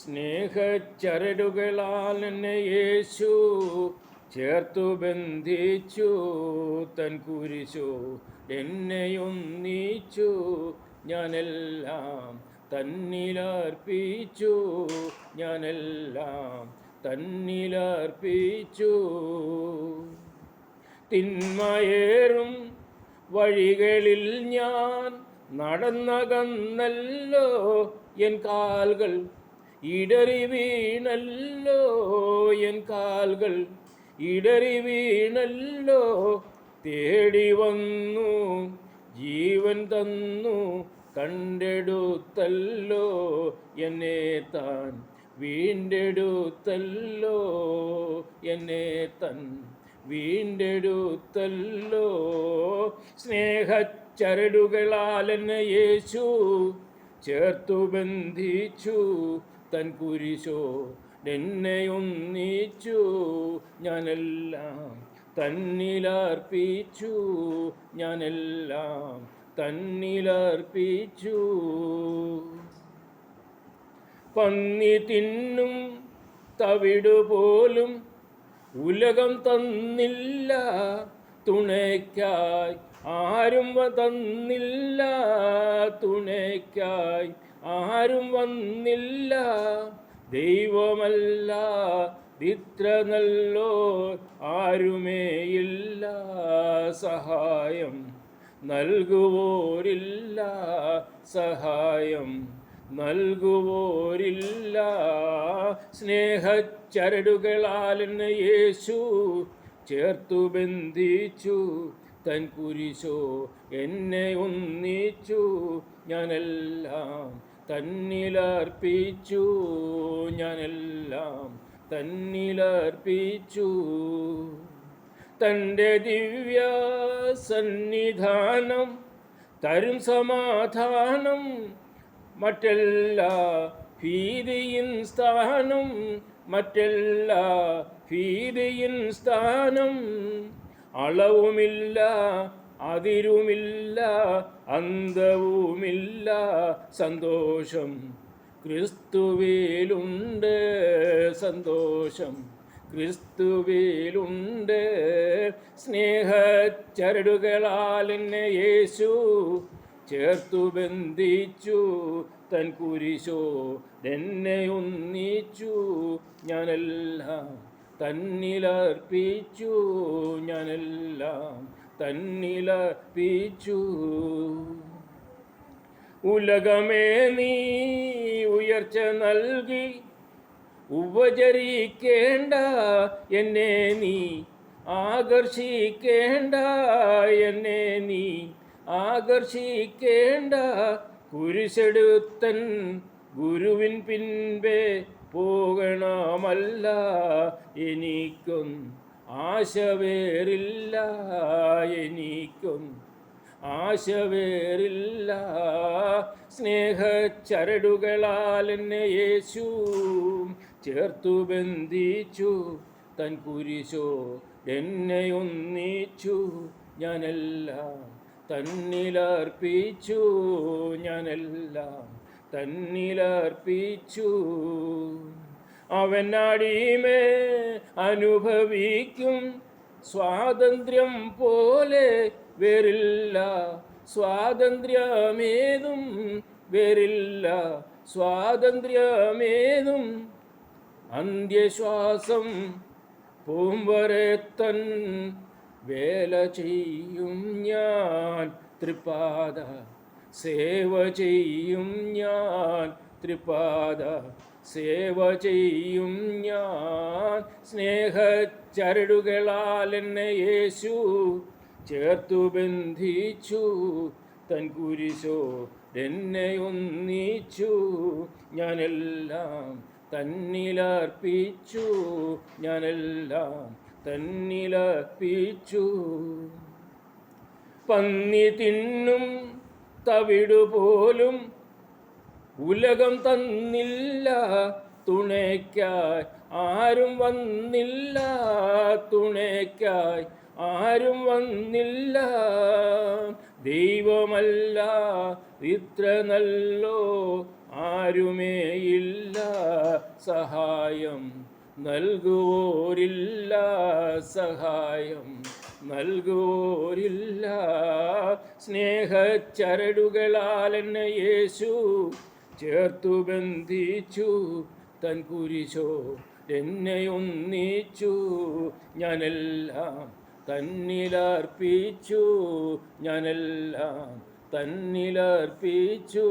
സ്നേഹച്ചരടുകളാൽ എന്നെ യേശു ചേർത്തു ബന്ധിച്ചു. തൻ കുരിശു എന്നെയൊന്നിച്ചു. ഞാനെല്ലാം തന്നിലർപ്പിച്ചു. ഞാനെല്ലാം തന്നിലർപ്പിച്ചു. തിന്മയേറും വഴികളിൽ ഞാൻ നടന്നകന്നല്ലോ. എൻ കാൽകൾ ഇടറി വീണല്ലോ. എൻ കാൽകൾ ഇടറി വീണല്ലോ. തേടി വന്നു ജീവൻ തന്നു കണ്ടെടുത്തല്ലോ. എന്നെ താൻ വീണ്ടെടുത്തല്ലോ. എന്നെ തൻ വീണ്ടെടുത്തല്ലോ. സ്നേഹച്ചരടുകളാൽ എന്നെ യേശു ചേർത്തു ബന്ധിച്ചു. തൻ കുരിശോ എന്നെയൊന്നിച്ചു. ഞാനെല്ലാം തന്നിലർപ്പിച്ചു. ഞാനെല്ലാം തന്നിലർപ്പിച്ചു. പന്നി തിന്നും തവിടുപോലും ഉലകം തന്നില്ല. തുണയ്ക്കായി ആരും തന്നില്ല. തുണയ്ക്കായി ആരും വന്നില്ല. ദൈവമല്ല ഇത്ര നല്ലോ ആരുമേയില്ല. സഹായം നൽകുവോരില്ല. സഹായം നൽകുവോരില്ല. സ്നേഹച്ചരടുകളാൽ എന്നെ യേശു ചേർത്തു ബന്ധിച്ചു. തൻ കുരിശോ എന്നെ ഒന്നിച്ചു. ഞാനെല്ലാം തന്നിലർപ്പിച്ചു. ഞാനെല്ലാം തന്നിലർപ്പിച്ചു. തൻ്റെ ദിവ്യ സന്നിധാനം തരും സമാധാനം. മറ്റെല്ലാ ഭീതിയിൻ സ്ഥാനം. മറ്റെല്ലാ ഭീതിയിൻ സ്ഥാനം. അളവുമില്ല അതിരുമില്ല അന്തവുമില്ല. സന്തോഷം ക്രിസ്തുവിലുണ്ട്. സന്തോഷം ക്രിസ്തുവിലുണ്ട്. സ്നേഹച്ചരടുകളാൽ എന്നെ യേശു ചേർത്തു ബന്ധിച്ചു. തൻ കുരിശോ എന്നെ ഒന്നിച്ചു. ഞാനെല്ലാം തന്നിലർപ്പിച്ചു. ഞാനെല്ലാം തന്നിലർപ്പിച്ചു. ഉലകമേ നീ ഉയർച്ച നൽകി ഉപചരിക്കേണ്ട. എന്നെ നീ ആകർഷിക്കേണ്ട. എന്നെ നീ ആകർഷിക്കേണ്ട. കുരിശെടുത്തൻ ഗുരുവിൻ പിൻപേ പോകണമല്ല. എനിക്കും ആശ വേറില്ല. എനിക്കും ആശ വേറില്ല. സ്നേഹച്ചരടുകളാൽ എന്നെ യേശു ചേർത്തു ബന്ധിച്ചു. തൻ കുരിശോ എന്നെ ഒന്നിച്ചു. ഞാനെല്ലാം തന്നിലർപ്പിച്ചു. ഞാനെല്ലാം തന്നിലർപ്പിച്ചു. അവൻ അടിമേ അനുഭവിക്കും സ്വാതന്ത്ര്യം പോലെ വേറില്ല. സ്വാതന്ത്ര്യമേതും വേറില്ല. സ്വാതന്ത്ര്യമേതും അന്ത്യശ്വാസം പൂമ്പരത്തൻ വേല ചെയ്യും ഞാൻ. തൃപ്പാദ സേവ ചെയ്യും ഞാൻ. തൃപ്പാദ സേവ ചെയ്യും ഞാൻ. സ്നേഹച്ചരടുകളാൽ എന്നെ യേശു ചേർത്തു ബന്ധിച്ചു. തൻ കുരിശോ എന്നെ ഒന്നിച്ചു. ഞാനെല്ലാം തന്നിലർപ്പിച്ചു. ഞാനെല്ലാം തന്നിലർപ്പിച്ചു. പന്നി തിന്നും തവിടുപോലും ഉലകം തന്നില്ല. തുണയ്ക്കായി ആരും വന്നില്ല. തുണയ്ക്കായി ആരും വന്നില്ല. ദൈവമല്ല ഇത്ര നല്ലോ ആരുമേയില്ല. സഹായം നൽകുവോരില്ല, സഹായം നൽകുവോരില്ല. സ്നേഹച്ചരടുകളാൽ എന്നെ യേശു ചേർത്തു ബന്ധിച്ചു, തൻ കുരിശോ എന്നെ ഒന്നിച്ചു. ഞാനെല്ലാം തന്നിലർപ്പിച്ചു, ഞാനെല്ലാം തന്നിലർപ്പിച്ചു.